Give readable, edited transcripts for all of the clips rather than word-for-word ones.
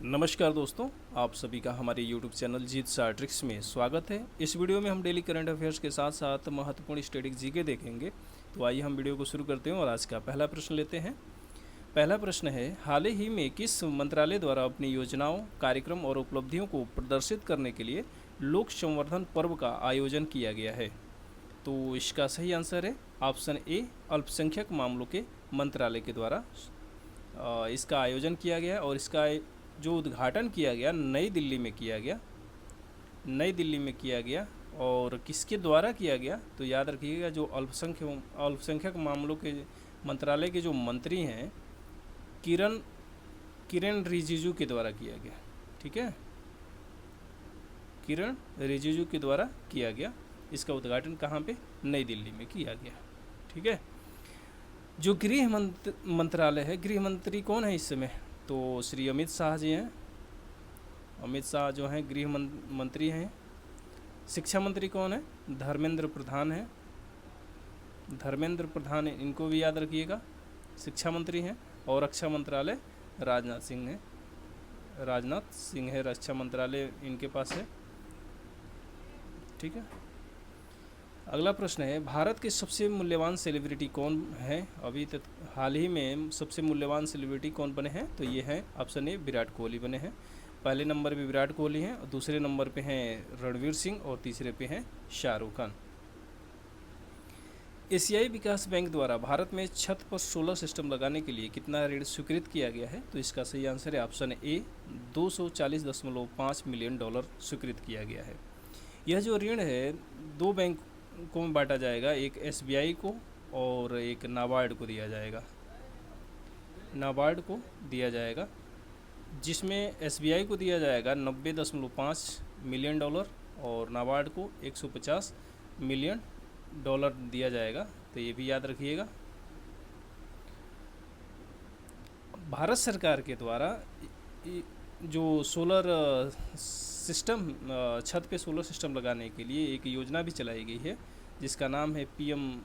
नमस्कार दोस्तों, आप सभी का हमारे YouTube चैनल जीत शाह ट्रिक्स में स्वागत है। इस वीडियो में हम डेली करंट अफेयर्स के साथ साथ महत्वपूर्ण स्टैटिक जीके देखेंगे। तो आइए हम वीडियो को शुरू करते हैं और आज का पहला प्रश्न लेते हैं। पहला प्रश्न है, हाल ही में किस मंत्रालय द्वारा अपनी योजनाओं, कार्यक्रम और उपलब्धियों को प्रदर्शित करने के लिए लोक संवर्धन पर्व का आयोजन किया गया है? तो इसका सही आंसर है ऑप्शन ए, अल्पसंख्यक मामलों के मंत्रालय के द्वारा इसका आयोजन किया गया है। और इसका जो उद्घाटन किया गया नई दिल्ली में किया गया। और किसके द्वारा किया गया? तो याद रखिएगा, जो अल्पसंख्यक मामलों के मंत्रालय के जो मंत्री हैं, किरण रिजिजू के द्वारा किया गया। ठीक है, किरण रिजिजू के द्वारा किया गया। इसका उद्घाटन कहाँ पे? नई दिल्ली में किया गया। ठीक है। जो गृह मंत्रालय है, गृह मंत्री कौन है इस समय? तो श्री अमित शाह जी हैं। अमित शाह जो हैं गृह मंत्री हैं। शिक्षा मंत्री कौन है? धर्मेंद्र प्रधान है। धर्मेंद्र प्रधान है, इनको भी याद रखिएगा, शिक्षा मंत्री हैं। और रक्षा मंत्रालय राजनाथ सिंह है। रक्षा मंत्रालय इनके पास है। ठीक है। अगला प्रश्न है, भारत के सबसे मूल्यवान सेलिब्रिटी कौन है? अभी तक हाल ही में सबसे मूल्यवान सेलिब्रिटी कौन बने हैं? तो ये हैं ऑप्शन ए, विराट कोहली बने हैं। पहले नंबर पे विराट कोहली हैं, और दूसरे नंबर पे हैं रणवीर सिंह, और तीसरे पे हैं शाहरुख खान। एशियाई विकास बैंक द्वारा भारत में छत पर सोलर सिस्टम लगाने के लिए कितना ऋण स्वीकृत किया गया है? तो इसका सही आंसर है ऑप्शन ए, $240.5 मिलियन स्वीकृत किया गया है। यह जो ऋण है दो बैंक को में बांटा जाएगा, एक एसबीआई को और एक नाबार्ड को दिया जाएगा। जिसमें एसबीआई को दिया जाएगा $90.5 मिलियन और नाबार्ड को $150 मिलियन दिया जाएगा। तो ये भी याद रखिएगा। भारत सरकार के द्वारा जो सोलर सिस्टम, छत पे सोलर सिस्टम लगाने के लिए एक योजना भी चलाई गई है, जिसका नाम है पीएम,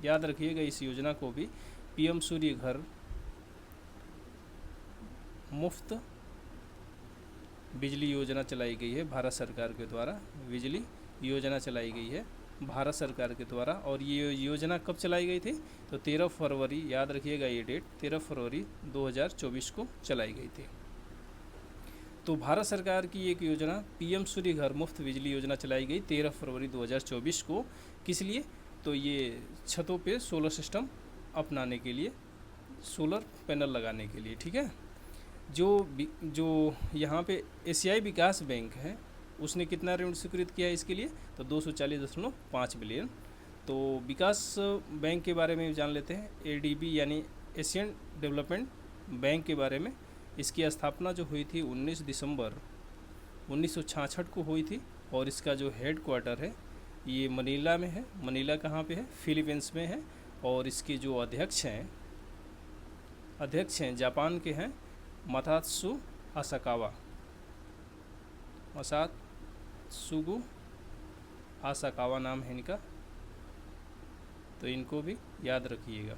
याद रखिएगा इस योजना को भी, पीएम सूर्य घर मुफ्त बिजली योजना चलाई गई है। भारत सरकार के द्वारा बिजली योजना चलाई गई है भारत सरकार के द्वारा। और ये योजना कब चलाई गई थी? तो 13 फरवरी, याद रखिएगा ये डेट, 13 फरवरी 2024 को चलाई गई थी। तो भारत सरकार की एक योजना पीएम सूर्य घर मुफ्त बिजली योजना चलाई गई 13 फरवरी 2024 को। किस लिए? तो ये छतों पे सोलर सिस्टम अपनाने के लिए, सोलर पैनल लगाने के लिए। ठीक है। जो यहाँ पे एशियाई विकास बैंक है, उसने कितना ऋण स्वीकृत किया है इसके लिए? तो 240.5 बिलियन। तो विकास बैंक के बारे में जान लेते हैं, एडीबी यानी एशियन डेवलपमेंट बैंक के बारे में। इसकी स्थापना जो हुई थी 19 दिसंबर 1966 को हुई थी। और इसका जो हेड क्वार्टर है ये मनीला में है। मनीला कहाँ पे है? फिलीपींस में है। और इसके जो अध्यक्ष हैं जापान के हैं, मसात्सु आसाकावा नाम है इनका। तो इनको भी याद रखिएगा।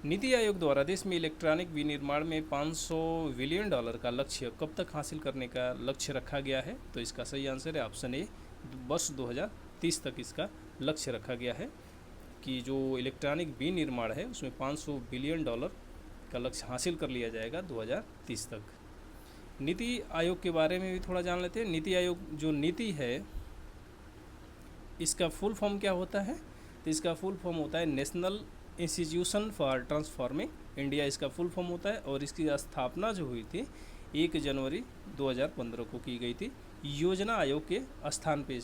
नीति आयोग द्वारा देश में इलेक्ट्रॉनिक विनिर्माण में $500 बिलियन का लक्ष्य कब तक हासिल करने का लक्ष्य रखा गया है? तो इसका सही आंसर है ऑप्शन ए, वर्ष 2030 तक इसका लक्ष्य रखा गया है कि जो इलेक्ट्रॉनिक विनिर्माण है उसमें $500 बिलियन का लक्ष्य हासिल कर लिया जाएगा 2030 तक। नीति आयोग के बारे में भी थोड़ा जान लेते हैं। नीति आयोग जो नीति है, इसका फुल फॉर्म क्या होता है? तो इसका फुल फॉर्म होता है national institution for transforming India, इसका फुल फॉर्म होता है। और इसकी स्थापना जो हुई थी 1 जनवरी 2015 को की गई थी। योजना आयोग के स्थान पे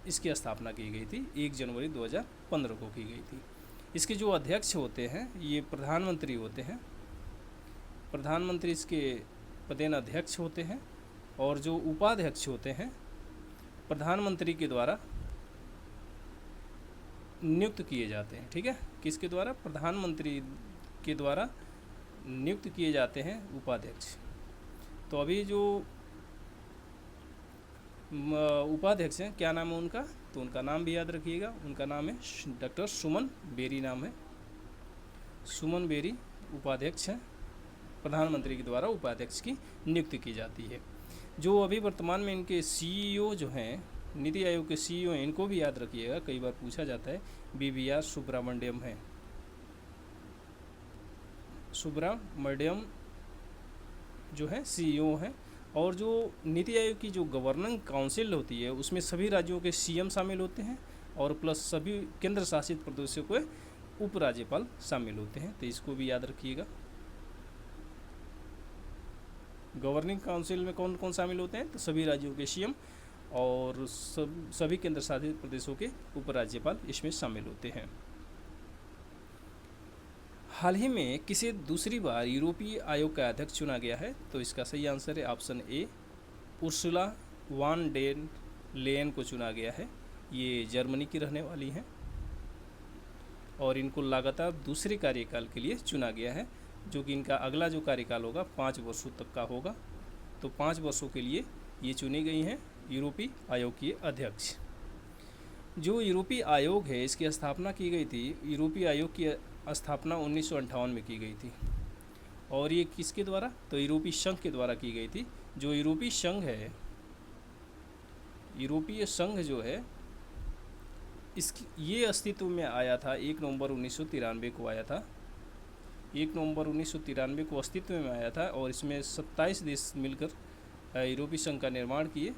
इसकी स्थापना की गई थी, 1 जनवरी 2015 को की गई थी। इसके जो अध्यक्ष होते हैं ये प्रधानमंत्री होते हैं। प्रधानमंत्री इसके पदेन अध्यक्ष होते हैं। और जो उपाध्यक्ष होते हैं प्रधानमंत्री के द्वारा नियुक्त किए जाते हैं। ठीक है। किसके द्वारा? प्रधानमंत्री के द्वारा नियुक्त किए जाते हैं उपाध्यक्ष। तो अभी जो उपाध्यक्ष हैं, क्या नाम है उनका? तो उनका नाम भी याद रखिएगा। उनका नाम है डॉक्टर सुमन बेरी नाम है। सुमन बेरी उपाध्यक्ष हैं। प्रधानमंत्री के द्वारा उपाध्यक्ष की नियुक्ति की जाती है। जो अभी वर्तमान में इनके सीईओ जो हैं, नीति आयोग के सीईओ हैं, इनको भी याद रखिएगा, कई बार पूछा जाता है, BVR सुब्रमण्यम है। सुब्रमण्यम जो है सीईओ हैं। और जो नीति आयोग की जो गवर्निंग काउंसिल होती है उसमें सभी राज्यों के सीएम शामिल होते हैं और प्लस सभी केंद्र शासित प्रदेशों के उपराज्यपाल शामिल होते हैं, तो इसको भी याद रखिएगा। गवर्निंग काउंसिल में कौन कौन शामिल होते हैं, तो सभी राज्यों के सीएम और सभी केंद्र शासित प्रदेशों के उपराज्यपाल इसमें शामिल होते हैं। हाल ही में किसे दूसरी बार यूरोपीय आयोग का अध्यक्ष चुना गया है, तो इसका सही आंसर है option A, Ursula van der Leyen को चुना गया है। ये जर्मनी की रहने वाली हैं और इनको लगातार दूसरे कार्यकाल के लिए चुना गया है, जो कि इनका अगला जो कार्यकाल होगा 5 वर्षों तक का होगा। तो 5 वर्षों के लिए ये चुनी गई हैं यूरोपीय आयोग की अध्यक्ष। जो यूरोपीय आयोग है इसकी स्थापना की गई थी, यूरोपीय आयोग की स्थापना 1958 में की गई थी। और ये किसके द्वारा, तो यूरोपीय संघ के द्वारा की गई थी। जो यूरोपीय संघ है, यूरोपीय संघ जो है इसकी ये अस्तित्व में आया था 1 नवंबर 1993 को आया था। 1 नवंबर 1993 को अस्तित्व में आया था और इसमें 27 देश मिलकर यूरोपीय संघ का निर्माण किए।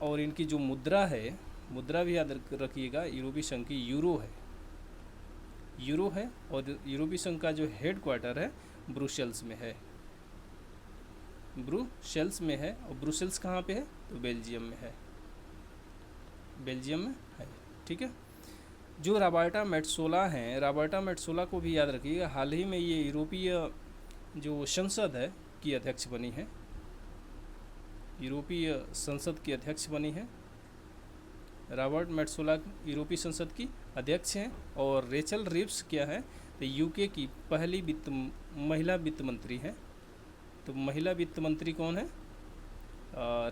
और इनकी जो मुद्रा है, मुद्रा भी याद रखिएगा, यूरोपीय संघ की यूरो है और यूरोपीय संघ का जो हेड क्वार्टर है ब्रुसेल्स में है। ब्रुसेल्स में है और ब्रुसेल्स कहाँ पे है, तो बेल्जियम में है, बेल्जियम में है। ठीक है। जो रॉबर्टा मेट्सोला हैं, रॉबर्टा मेट्सोला को भी याद रखिएगा, हाल ही में ये यूरोपीय जो संसद है की अध्यक्ष बनी है, यूरोपीय संसद की अध्यक्ष बनी है। रॉबर्ट मेट्सोला यूरोपीय संसद की अध्यक्ष हैं। और रेचल रिव्स क्या है, तो यूके की पहली महिला वित्त मंत्री हैं। तो महिला वित्त मंत्री कौन है,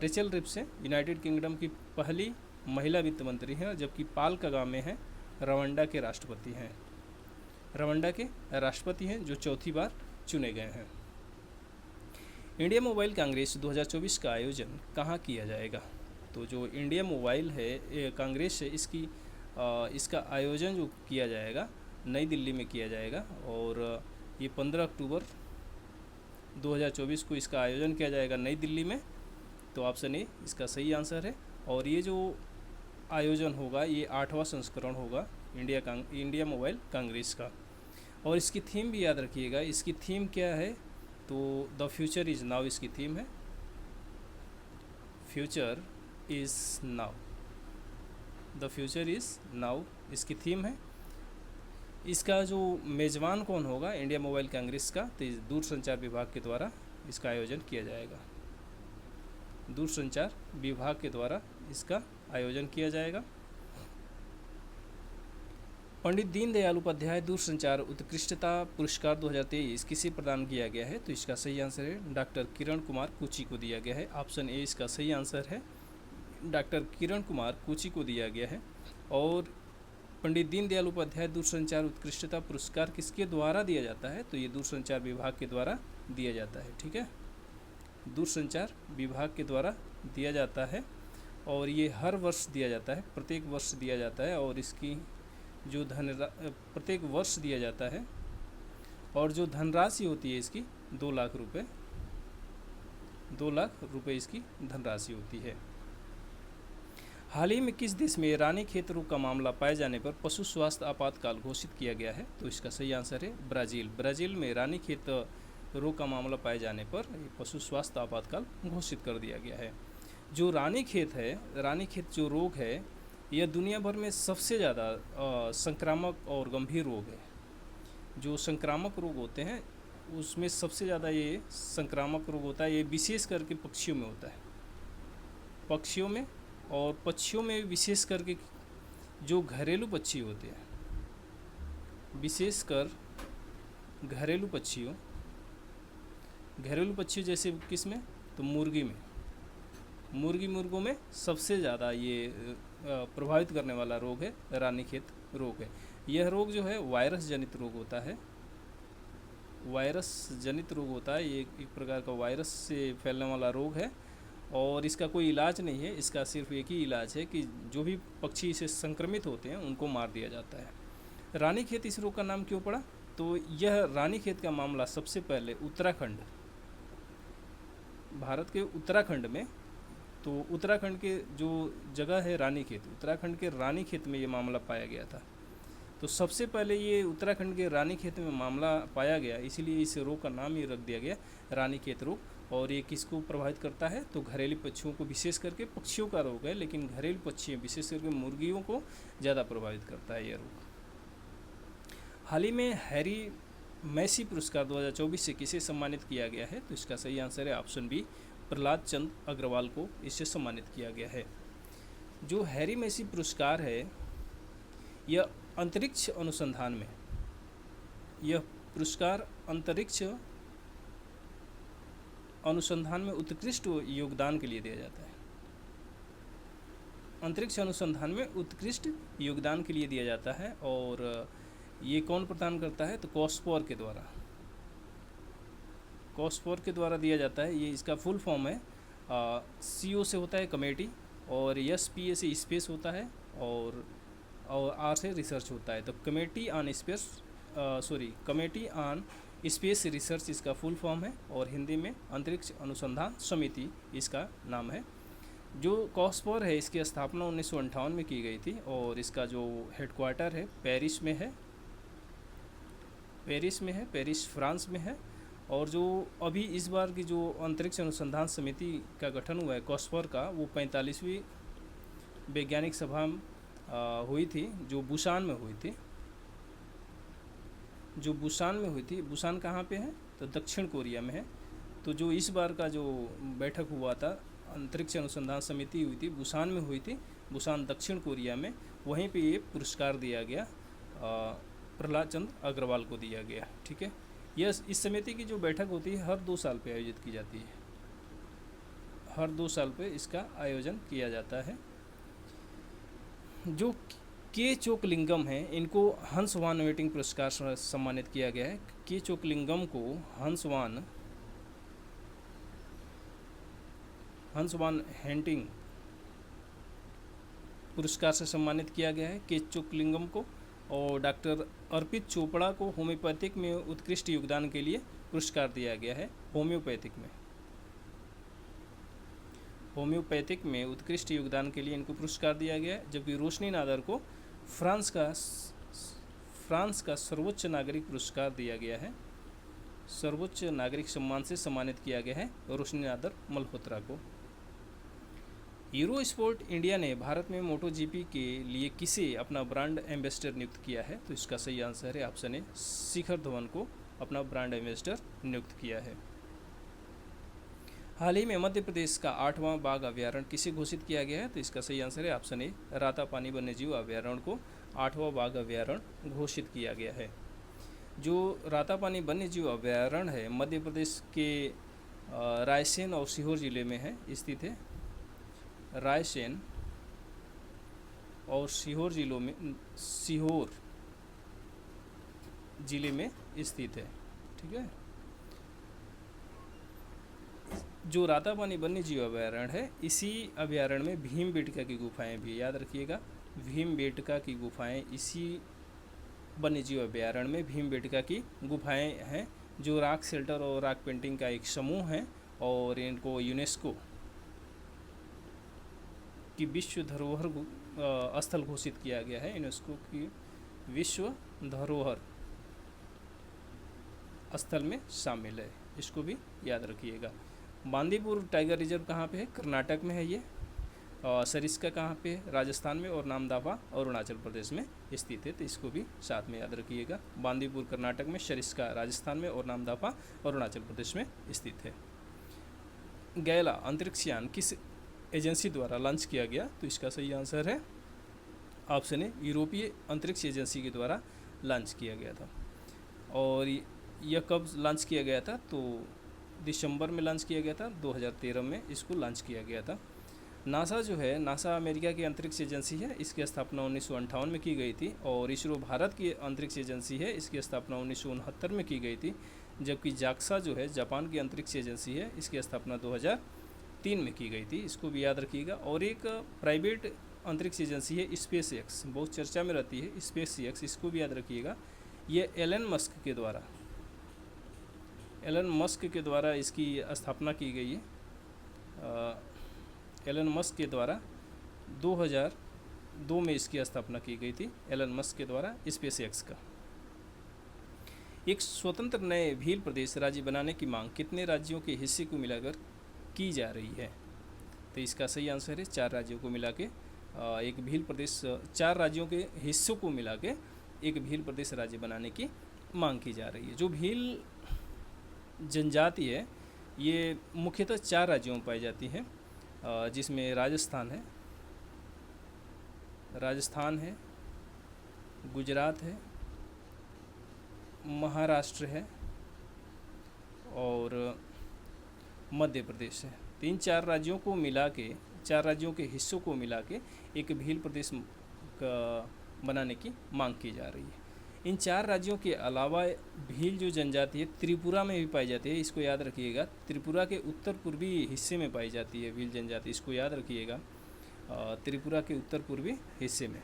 रेचल रिव्स है, यूनाइटेड किंगडम की पहली महिला वित्त मंत्री हैं। जबकि पाल कगामे हैं, रवांडा के राष्ट्रपति हैं, रवांडा के राष्ट्रपति हैं जो चौथी बार चुने गए हैं। इंडिया मोबाइल कांग्रेस 2024 का आयोजन कहाँ किया जाएगा, तो जो इंडिया मोबाइल है कांग्रेस है इसका आयोजन जो किया जाएगा नई दिल्ली में किया जाएगा। और ये 15 अक्टूबर 2024 को इसका आयोजन किया जाएगा नई दिल्ली में। तो ऑप्शन ए इसका सही आंसर है। और ये जो आयोजन होगा ये 8वां संस्करण होगा इंडिया मोबाइल कांग्रेस का। और इसकी थीम भी याद रखिएगा, इसकी थीम क्या है, तो द फ्यूचर इज़ नाउ इसकी थीम है, future is now, the future is now इसकी थीम है। इसका जो मेज़बान कौन होगा इंडिया मोबाइल कांग्रेस का, तो दूरसंचार विभाग के द्वारा इसका आयोजन किया जाएगा, दूरसंचार विभाग के द्वारा इसका आयोजन किया जाएगा। पंडित दीनदयाल उपाध्याय दूरसंचार उत्कृष्टता पुरस्कार 2023 किसे प्रदान किया गया है, तो इसका सही आंसर है डॉक्टर किरण कुमार कुची को दिया गया है। ऑप्शन ए इसका सही आंसर है, डॉक्टर किरण कुमार कुची को दिया गया है। और पंडित दीनदयाल उपाध्याय दूरसंचार उत्कृष्टता पुरस्कार किसके द्वारा दिया जाता है, तो ये दूरसंचार विभाग के द्वारा दिया जाता है। ठीक है, दूरसंचार विभाग के द्वारा दिया जाता है और ये हर वर्ष दिया जाता है, प्रत्येक वर्ष दिया जाता है। और इसकी जो प्रत्येक वर्ष दिया जाता है और जो धनराशि होती है इसकी 2 लाख रुपए, 2 लाख रुपए इसकी धनराशि होती है। हाल ही में किस देश में रानीखेत रोग का मामला पाए जाने पर पशु स्वास्थ्य आपातकाल घोषित किया गया है, तो इसका सही आंसर है ब्राज़ील। ब्राज़ील में रानीखेत रोग का मामला पाए जाने पर पशु स्वास्थ्य आपातकाल घोषित कर दिया गया है। जो रानीखेत है, रानीखेत जो रोग है यह दुनिया भर में सबसे ज़्यादा संक्रामक और गंभीर रोग है। जो संक्रामक रोग होते हैं उसमें सबसे ज़्यादा ये संक्रामक रोग होता है, ये विशेष करके पक्षियों में होता है, पक्षियों में और पक्षियों में विशेष करके जो घरेलू पक्षी होते हैं, विशेषकर घरेलू पक्षियों जैसे किस में, तो मुर्गी में, मुर्गों में सबसे ज़्यादा ये प्रभावित करने वाला रोग है रानीखेत रोग है। यह रोग जो है वायरस जनित रोग होता है, वायरस जनित रोग होता है, ये एक प्रकार का वायरस से फैलने वाला रोग है और इसका कोई इलाज नहीं है। इसका सिर्फ एक ही इलाज है कि जो भी पक्षी इसे संक्रमित होते हैं उनको मार दिया जाता है। रानीखेत इस रोग का नाम क्यों पड़ा? तो यह रानीखेत का मामला सबसे पहले उत्तराखंड, भारत के उत्तराखंड में, तो उत्तराखंड के जो जगह है रानीखेत, उत्तराखंड के रानीखेत में ये मामला पाया गया था। तो सबसे पहले ये उत्तराखंड के रानीखेत में मामला पाया गया, इसीलिए इस रोग का नाम ही रख दिया गया रानीखेत रोग। और ये किसको प्रभावित करता है? तो घरेलू पक्षियों को, विशेष करके पक्षियों का रोग है, लेकिन घरेलू पक्षी विशेष करके मुर्गियों को ज़्यादा प्रभावित करता है यह रोग। हाल ही में हैरी मैसी पुरस्कार 2024 से किसे सम्मानित किया गया है? तो इसका सही आंसर है ऑप्शन बी, प्रहलाद चंद अग्रवाल को इससे सम्मानित किया गया है। जो हैरी मैसी पुरस्कार है यह अंतरिक्ष अनुसंधान में, यह पुरस्कार अंतरिक्ष अनुसंधान में उत्कृष्ट योगदान के लिए दिया जाता है। अंतरिक्ष अनुसंधान में उत्कृष्ट योगदान के लिए दिया जाता है और ये कौन प्रदान करता है? तो कॉस्पोर के द्वारा, कॉस्पोर के द्वारा दिया जाता है। ये इसका फुल फॉर्म है, CO से होता है कमेटी, और SPA से स्पेस होता है, और R से रिसर्च होता है। तो कमेटी ऑन स्पेस रिसर्च इसका फुल फॉर्म है, और हिंदी में अंतरिक्ष अनुसंधान समिति इसका नाम है। जो कॉस्पोर है इसकी स्थापना 1958 में की गई थी और इसका जो हेडक्वार्टर है पेरिस में है, पेरिस फ्रांस में है। और जो अभी इस बार की जो अंतरिक्ष अनुसंधान समिति का गठन हुआ है कॉस्पोर का, वो 45वीं वैज्ञानिक सभा हुई थी, जो बुसान में हुई थी, बुसान कहाँ पे है? तो दक्षिण कोरिया में है। तो जो इस बार का जो बैठक हुआ था, अंतरिक्ष अनुसंधान समिति हुई थी, बुसान में हुई थी, बुसान दक्षिण कोरिया में, वहीं पे ये पुरस्कार दिया गया, प्रहलाद चंद अग्रवाल को दिया गया। ठीक है, यह इस समिति की जो बैठक होती है हर 2 साल पे आयोजित की जाती है, हर 2 साल पे इसका आयोजन किया जाता है। जो के चोकलिंगम है, इनको हंस वान वेटिंग पुरस्कार से सम्मानित किया गया है। के चोकलिंगम को हंस वान हेंटिंग पुरस्कार से सम्मानित किया गया है के चोकलिंगम को। और डॉक्टर अर्पित चोपड़ा को होम्योपैथिक में उत्कृष्ट योगदान के लिए पुरस्कार दिया गया है। होम्योपैथिक में उत्कृष्ट योगदान के लिए इनको पुरस्कार दिया गया है। जबकि रोशनी नादर को फ्रांस का सर्वोच्च नागरिक पुरस्कार दिया गया है, सर्वोच्च नागरिक सम्मान से सम्मानित किया गया है रोशनी नादर मल्होत्रा को। यूरो स्पोर्ट इंडिया ने भारत में MotoGP के लिए किसे अपना ब्रांड एम्बेसडर नियुक्त किया है? तो इसका सही आंसर है ऑप्शन ए, शिखर धवन को अपना ब्रांड एम्बेसडर नियुक्त किया है। हाल ही में मध्य प्रदेश का 8वां बाघ अभ्यारण्य किसे घोषित किया गया है? तो इसका सही आंसर है ऑप्शन ए, रातापानी वन्यजीव अभ्यारण्य को 8वां बाघ अभ्यारण्य घोषित किया गया है। जो रातापानी वन्यजीव अभ्यारण्य है मध्य प्रदेश के रायसेन और सीहोर जिले में है, स्थित है। रायसेन और सीहोर जिले में स्थित है। ठीक है, जो रातापानी वन्यजीव अभ्यारण्य है, इसी अभ्यारण्य में भीमबेटका की गुफाएं भी, याद रखिएगा, भीमबेटका की गुफाएं इसी वन्यजीव अभ्यारण्य में भीमबेटका की गुफाएं हैं, जो रॉक शेल्टर और रॉक पेंटिंग का एक समूह है और इनको यूनेस्को की विश्व धरोहर स्थल घोषित किया गया है। यूनेस्को की विश्व धरोहर स्थल में शामिल है, इसको भी याद रखिएगा। बांदीपुर टाइगर रिजर्व कहाँ पे है? कर्नाटक में है ये। सरिस्का कहाँ पे है? राजस्थान में। और नामदफा अरुणाचल प्रदेश में स्थित है, तो इसको भी साथ में याद रखिएगा। बांदीपुर कर्नाटक में, सरिस्का राजस्थान में और नामदफा अरुणाचल प्रदेश में स्थित है। गैला अंतरिक्ष यान किस एजेंसी द्वारा लॉन्च किया गया? तो इसका सही आंसर है ऑप्शन ए, यूरोपीय अंतरिक्ष एजेंसी के द्वारा लॉन्च किया गया था। और यह कब लॉन्च किया गया था? तो दिसंबर में लॉन्च किया गया था, 2013 में इसको लॉन्च किया गया था। नासा जो है, नासा अमेरिका की अंतरिक्ष एजेंसी है, इसकी स्थापना 1958 में की गई थी। और इसरो भारत की अंतरिक्ष एजेंसी है, इसकी स्थापना 1969 में की गई थी। जबकि जाक्सा जो है जापान की अंतरिक्ष एजेंसी है, इसकी स्थापना 2003 में की गई थी, इसको भी याद रखिएगा। और एक प्राइवेट अंतरिक्ष एजेंसी है स्पेस एक्स, बहुत चर्चा में रहती है स्पेस एक्स, इसको भी याद रखिएगा। ये एलन मस्क के द्वारा इसकी स्थापना की गई है। एलन मस्क के द्वारा 2002 में इसकी स्थापना की गई थी, एलन मस्क के द्वारा स्पेस एक्स का। एक स्वतंत्र नए भील प्रदेश राज्य बनाने की मांग कितने राज्यों के हिस्से को मिलाकर की जा रही है? तो इसका सही आंसर है 4 राज्यों को मिला के एक भील प्रदेश, 4 राज्यों के हिस्सों को मिला के एक भील प्रदेश राज्य बनाने की मांग की जा रही है। जो भील जनजाति है ये मुख्यतः 4 राज्यों में पाई जाती है, जिसमें राजस्थान है, गुजरात है, महाराष्ट्र है और मध्य प्रदेश है। 3-4 राज्यों को मिला के, 4 राज्यों के हिस्सों को मिला के एक भील प्रदेश बनाने की मांग की जा रही है। इन 4 राज्यों के अलावा भील जो जनजाति है त्रिपुरा में भी पाई जाती है, इसको याद रखिएगा। त्रिपुरा के उत्तर पूर्वी हिस्से में पाई जाती है भील जनजाति, इसको याद रखिएगा। त्रिपुरा के उत्तर पूर्वी हिस्से में,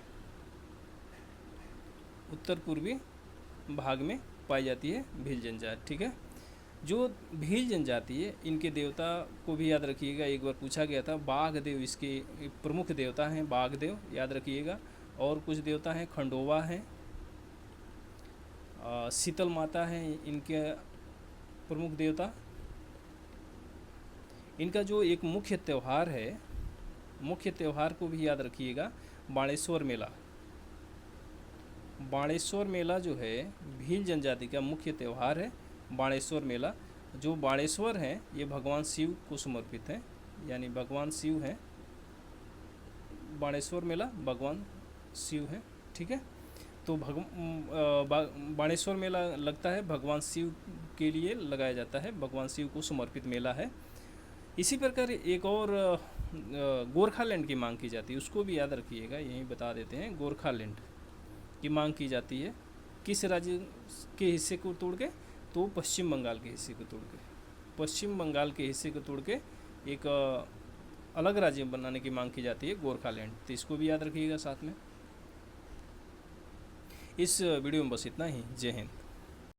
उत्तर पूर्वी भाग में पाई जाती है भील जनजाति, ठीक है। जो भील जनजाति है इनके देवता को भी याद रखिएगा, एक बार पूछा गया था। बाघदेव इसके प्रमुख देवता हैं, बाघदेव याद रखिएगा। और कुछ देवता हैं, खंडोवा हैं, शीतल माता है इनके प्रमुख देवता। इनका जो एक मुख्य त्यौहार है, मुख्य त्यौहार को भी याद रखिएगा, बाणेश्वर मेला। बाणेश्वर मेला जो है भील जनजाति का मुख्य त्यौहार है, बाणेश्वर मेला। जो बाणेश्वर हैं ये भगवान शिव को समर्पित है, यानी भगवान शिव हैं। बाणेश्वर मेला भगवान शिव है, ठीक है। तो बाणेश्वर मेला लगता है भगवान शिव के लिए लगाया जाता है, भगवान शिव को समर्पित मेला है। इसी प्रकार एक और गोरखालैंड की मांग की जाती है, उसको भी याद रखिएगा, यहीं बता देते हैं। गोरखालैंड की मांग की जाती है किस राज्य के हिस्से को तोड़ के? तो पश्चिम बंगाल के हिस्से को तोड़ के, पश्चिम बंगाल के हिस्से को तोड़ के एक अलग राज्य बनाने की मांग की जाती है, गोरखालैंड। तो इसको भी याद रखिएगा साथ में। इस वीडियो में बस इतना ही। जय हिंद।